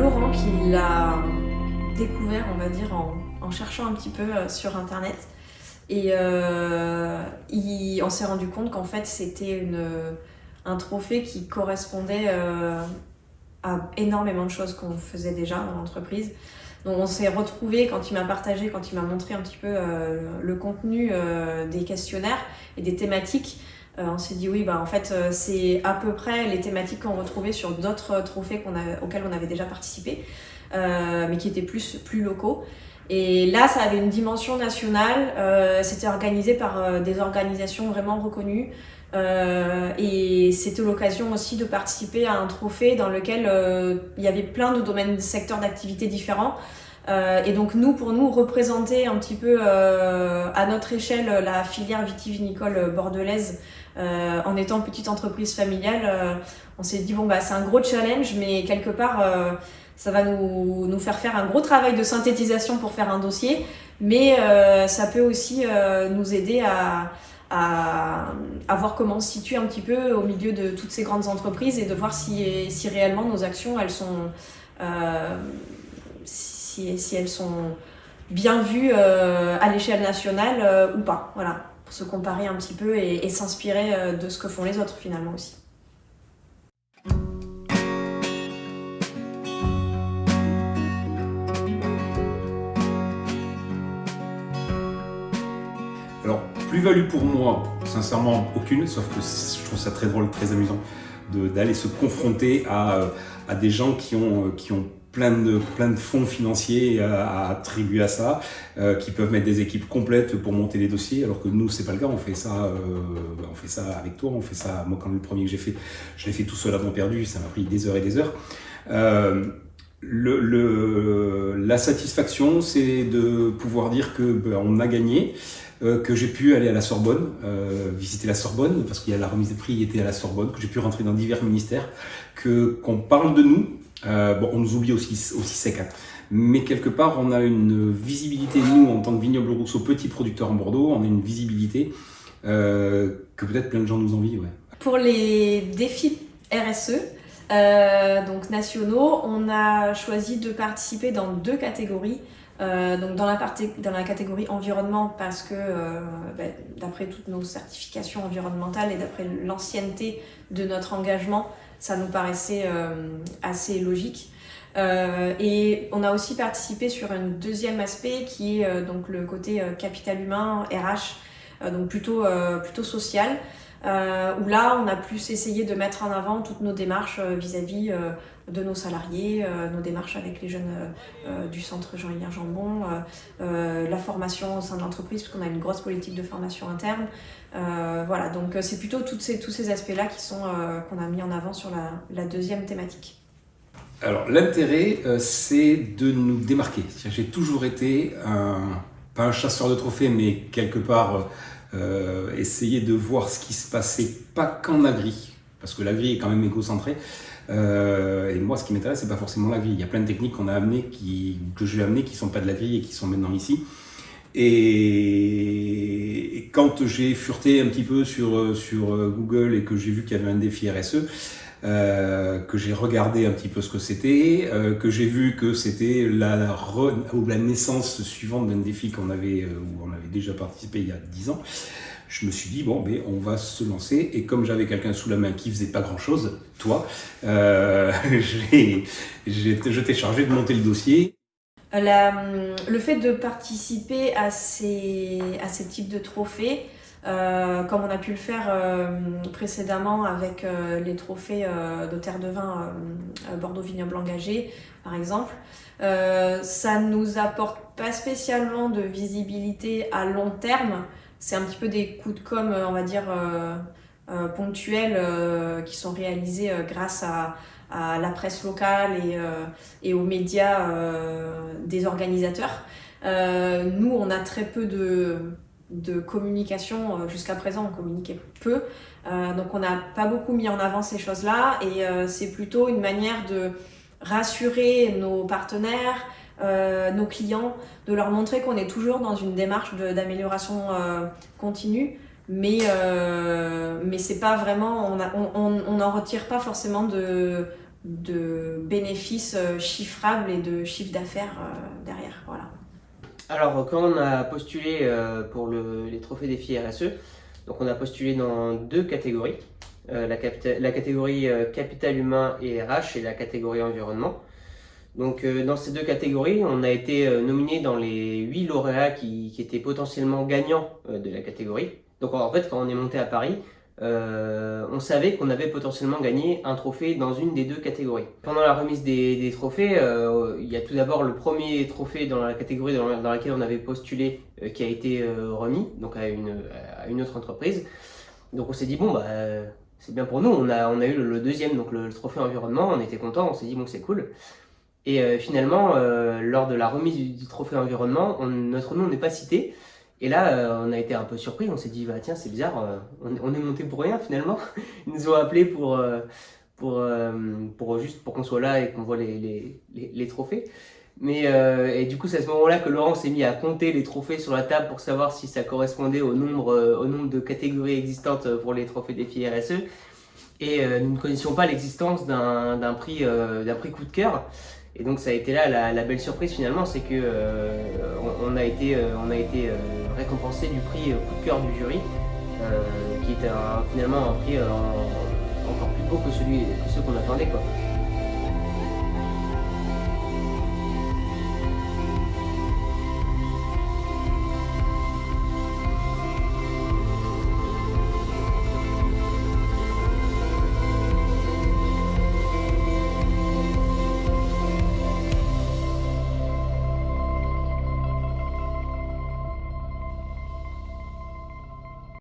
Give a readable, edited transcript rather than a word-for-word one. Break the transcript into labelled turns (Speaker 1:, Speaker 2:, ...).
Speaker 1: Laurent qui l'a découvert, on va dire, en cherchant un petit peu sur internet. Et on s'est rendu compte qu'en fait c'était un trophée qui correspondait à énormément de choses qu'on faisait déjà dans l'entreprise. Donc on s'est retrouvés quand il m'a montré un petit peu le contenu des questionnaires et des thématiques. On s'est dit oui, en fait c'est à peu près les thématiques qu'on retrouvait sur d'autres trophées auxquels on avait déjà participé, mais qui étaient plus locaux. Et là, ça avait une dimension nationale, c'était organisé par des organisations vraiment reconnues. Et c'était l'occasion aussi de participer à un trophée dans lequel il y avait plein de domaines, de secteurs d'activité différents. Et donc pour nous, représenter un petit peu à notre échelle la filière vitivinicole bordelaise en étant petite entreprise familiale, on s'est dit c'est un gros challenge, mais quelque part ça va nous faire un gros travail de synthétisation pour faire un dossier, mais ça peut aussi nous aider à voir comment on se situe un petit peu au milieu de toutes ces grandes entreprises et de voir si réellement nos actions elles sont si elles sont bien vues à l'échelle nationale ou pas, voilà, pour se comparer un petit peu et s'inspirer de ce que font les autres finalement aussi.
Speaker 2: Alors, plus-value pour moi, sincèrement, aucune, sauf que je trouve ça très drôle, très amusant d'aller se confronter à des gens qui ont plein de fonds financiers à attribuer à ça, qui peuvent mettre des équipes complètes pour monter les dossiers, alors que nous, c'est pas le cas, on fait ça avec toi, on fait ça, moi quand le premier que j'ai fait, je l'ai fait tout seul à temps perdu, ça m'a pris des heures et des heures. La satisfaction, c'est de pouvoir dire que on a gagné, que j'ai pu aller à la Sorbonne, visiter la Sorbonne, parce qu'il y a la remise des prix était à la Sorbonne, que j'ai pu rentrer dans divers ministères, qu'on parle de nous. On nous oublie aussi sec, hein. Mais quelque part, on a une visibilité, nous, en tant que Vignoble Rousseau, petit producteur en Bordeaux, on a une visibilité que peut-être plein de gens nous envient. Ouais.
Speaker 1: Pour les défis RSE, donc nationaux, on a choisi de participer dans 2 catégories. Donc dans la catégorie environnement, parce que d'après toutes nos certifications environnementales et d'après l'ancienneté de notre engagement, ça nous paraissait assez logique. Et on a aussi participé sur un deuxième aspect qui est donc le côté capital humain, RH, donc plutôt social. Où là, on a plus essayé de mettre en avant toutes nos démarches vis-à-vis de nos salariés, nos démarches avec les jeunes du centre Jean-Hilaire Jambon, la formation au sein de l'entreprise, parce qu'on a une grosse politique de formation interne. Voilà, donc c'est plutôt tous ces aspects-là qu'on a mis en avant sur la deuxième thématique.
Speaker 2: Alors, l'intérêt, c'est de nous démarquer. J'ai toujours été pas un chasseur de trophées, mais quelque part essayer de voir ce qui se passait, pas qu'en agri, parce que l'agri est quand même égocentré. Et moi, ce qui m'intéresse, c'est pas forcément l'agri. Il y a plein de techniques que je vais amener qui sont pas de l'agri et qui sont maintenant ici. Et quand j'ai fureté un petit peu sur Google et que j'ai vu qu'il y avait un défi RSE, que j'ai regardé un petit peu ce que c'était, que j'ai vu que c'était la naissance suivante d'un défi où on avait déjà participé il y a 10 ans, je me suis dit, on va se lancer. Et comme j'avais quelqu'un sous la main qui faisait pas grand-chose, toi, je t'ai chargé de monter le dossier.
Speaker 1: Le fait de participer à ces types de trophées, comme on a pu le faire précédemment avec les trophées de terre de vin Bordeaux Vignoble Engagé, par exemple, ça nous apporte pas spécialement de visibilité à long terme. C'est un petit peu des coups de com', on va dire, ponctuels qui sont réalisés grâce à la presse locale et aux médias des organisateurs. Nous, on a très peu de communication. Jusqu'à présent, on communiquait peu. Donc, on n'a pas beaucoup mis en avant ces choses-là. Et c'est plutôt une manière de rassurer nos partenaires, nos clients, de leur montrer qu'on est toujours dans une démarche d'amélioration continue. Mais c'est pas vraiment, on n'en retire pas forcément de de bénéfices chiffrables et de chiffre d'affaires derrière. Voilà.
Speaker 3: Alors, quand on a postulé pour les trophées défis RSE, donc on a postulé dans 2 catégories. La catégorie capital humain et RH et la catégorie environnement. Donc dans ces 2 catégories, on a été nominé dans les 8 lauréats qui étaient potentiellement gagnants de la catégorie. Donc en fait, quand on est monté à Paris, on savait qu'on avait potentiellement gagné un trophée dans une des 2 catégories. Pendant la remise des trophées, il y a tout d'abord le premier trophée dans la catégorie dans laquelle on avait postulé qui a été remis donc à une autre entreprise. Donc on s'est dit bon bah c'est bien pour nous, on a eu le deuxième, donc le trophée environnement, on était content, on s'est dit bon c'est cool. Et finalement, lors de la remise du trophée environnement, notre nom n'est pas cité. Et là, on a été un peu surpris, on s'est dit bah tiens c'est bizarre, on est monté pour rien finalement. Ils nous ont appelés juste pour qu'on soit là et qu'on voit les trophées. Et du coup, c'est à ce moment-là que Laurent s'est mis à compter les trophées sur la table pour savoir si ça correspondait au nombre de catégories existantes pour les trophées défis RSE. Et nous ne connaissions pas l'existence d'un prix coup de cœur. Et donc ça a été là la belle surprise finalement, c'est que on a été récompensé du prix coup de cœur du jury, qui était finalement un prix encore plus beau que ceux qu'on attendait quoi.